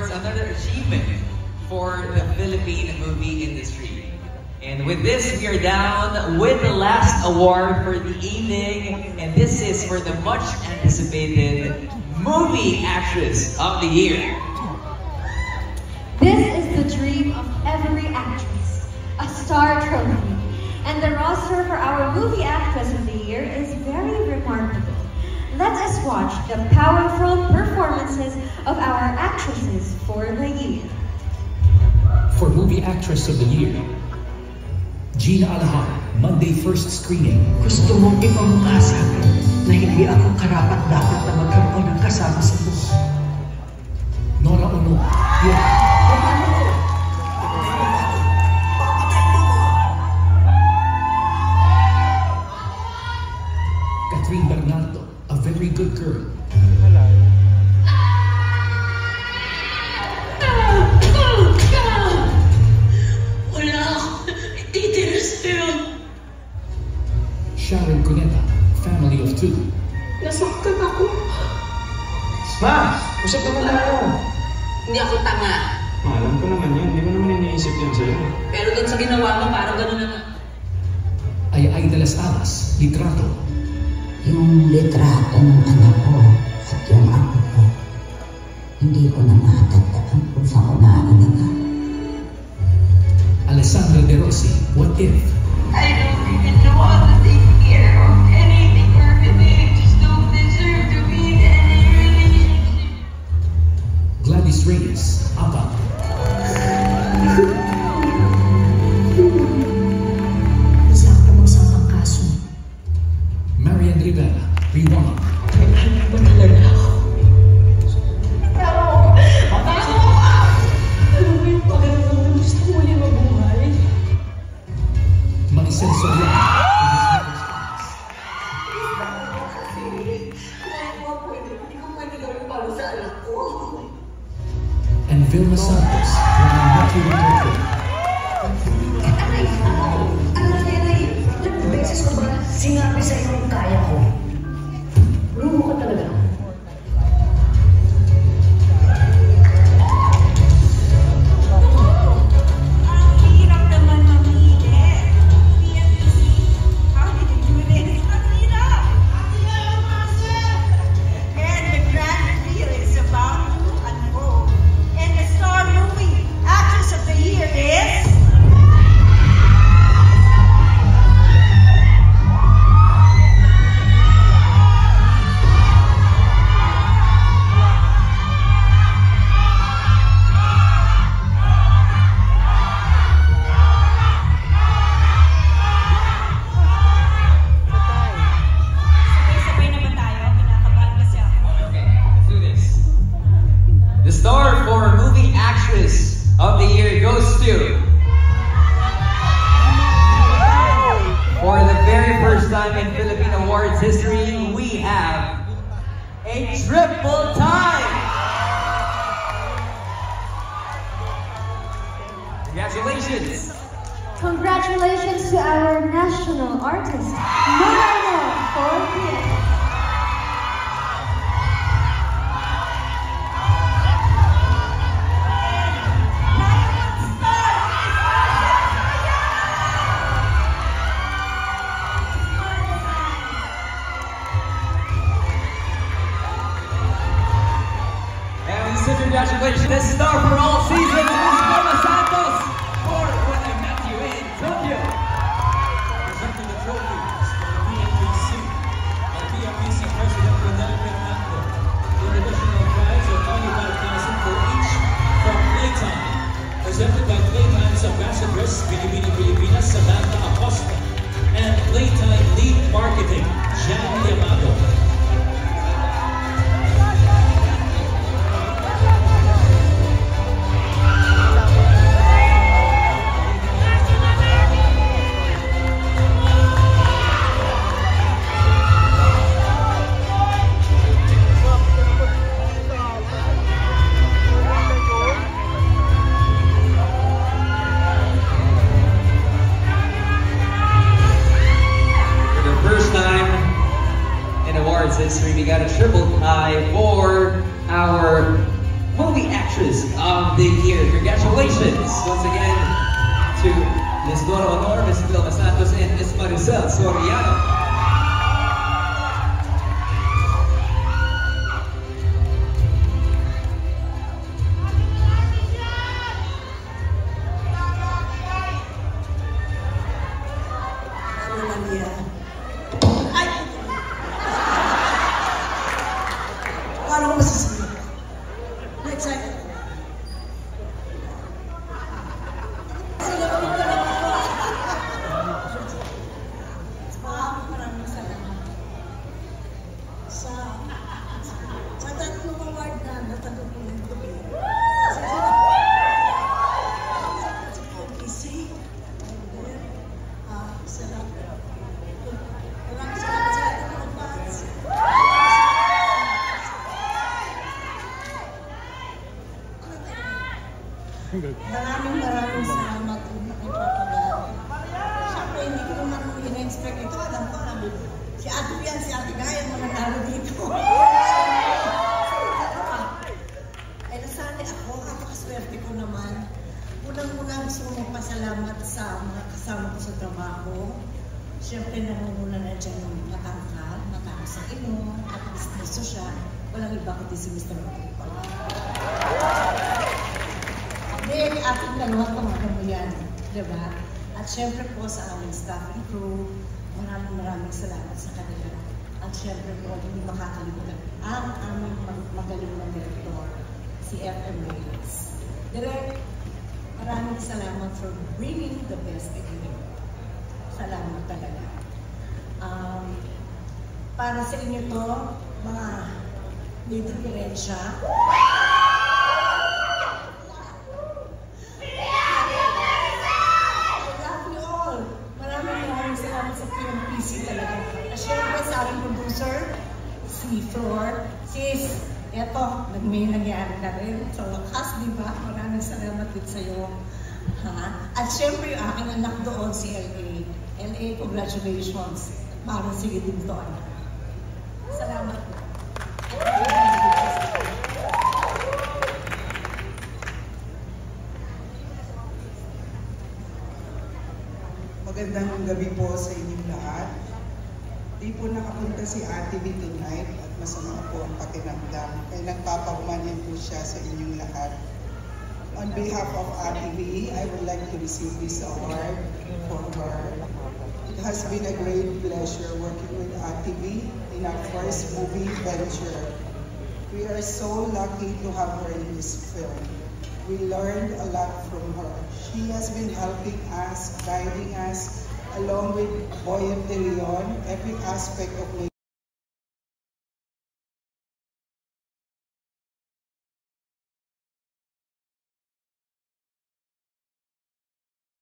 Awards, another achievement for the Philippine movie industry. And with this, we are down with the last award for the evening, and this is for the much anticipated Movie Actress of the Year. This is the dream of every actress, a star trophy. And the roster for our Movie Actress of the Year is very remarkable. Let us watch the powerful performances of our actresses for the year. For Movie Actress of the Year, Gina Alahar, Monday first screening. Gusto mong ipamukha sa akin na hindi ako karapat-dapat na magkaroon ng kasama sa buhay. Nora Ono, yeah. Catherine Bernardo, a very good girl. Sharon Cuneta, family of two. Nasaktan ako. Ma! Usap naman tayo! Hindi ako tanga. Alam ko naman yun. Hindi mo naman iniisip yan sa'yo. Pero dun sa ginawa mo, parang gano'n na nga. Ay de las Alas, litrato. Yung litrato ng anak ko at yung ako ko, hindi ko na matatandaan kung saan ko naaalala. Alessandra De Rossi, What If? I don't even know how to take care of anything or everything. I just don't deserve to be in any relationship. Gladys Reyes, Apa. Masakang kaso. Marian Rivera, Rewind. Ano ba talaga ako? Ano ba yung pag-aaral na gusto mo ulit mabuhay? Maricel Soriano, In His Mother's Eyes. Hindi ko pwede gawin para sa anak ko. And Vilma Santos, When I Met You in Tokyo. Ilang beses ko ba sinabi sa iyo kung kaya ko? Lumo ka talaga. Ang hirap naman mamili. PFC, how did you do this? Ang hirap! And the grand reveal is about to unfold. And the star movie actress of the year is... Sabay-sabay naman tayo. Kinakabahan kasi ako. Okay, let's do this. The star for Movie Actress of the Year goes to... For the very first time in Philippine Awards history, we have a triple tie! Congratulations! Congratulations to our national artist, Nora for PF. And we say congratulations, the star for all seasons, Ms. Vilma Santos, for When I Met You in Tokyo. Presenting the trophies for the PMPC, our PMPC President Rodel Fernando, the additional prize of 25,000 for each from Playtime, presented by Playtime's ambassadress, Binibini Pilipinas, Samantha Acosta, and Playtime Lead Marketing, Jan Yamato. up big here. Congratulations once again to Ms. Dora Honor, Ms. Vilma Santos, and Ms. Maricel Soriano. Paano ko masisigaw? Na-excited ako. Sinapit ka lang ako. Maraming salamat. Sa tatlong award na natanong ko ng gabi. Sa OPC. Salamat. Maraming salamat sa ating mga fans. Maraming salamat kung nakipapagano. Siyempre, hindi ko naman in-expect ito. Alam ko naman, si Ate Pian, si Ate Gaya, mananalo dito. Ay, nasanay ako. Apakaswerte ko naman. Unang-unang gusto ko magpasalamat sa mga kasama ko sa trabaho. Siyempre, nangunguna na dyan yung matangkal, matangkal sa ino, at gusto siya. Walang iba kundi si Mr. Makipa. Hindi, ating dalawang pamagano mo yan, diba? At syempre po sa aming staff and crew, maraming salamat sa kanila. At syempre po, hindi makakalimutan ang aming magaling na director, si FM Reyes. Direk, maraming salamat for bringing the best in you. Salamat talaga. Para sa inyo to, mga may diferensya, sa PMPC talaga. At syempre sa aming producer, si Flor, sis, eto, may nangyari na rin. Sa wakas, di ba? Maraming salamat din sa'yo. At syempre yung aking anak doon, si LA. LA, congratulations. Parang sige din to, anak. Salamat po. Magandang gabi po sa inyong lahat. Di po nakapunta si Ate B tonight at masama po ang pakiramdam. Kaya nagpapahumanin po siya sa inyong lahat. On behalf of Ate B, I would like to receive this award for her. It has been a great pleasure working with Ate B in our first movie venture. We are so lucky to have her in this film. We learned a lot from her. She has been helping us, guiding us, along with Boy de Leon, every aspect of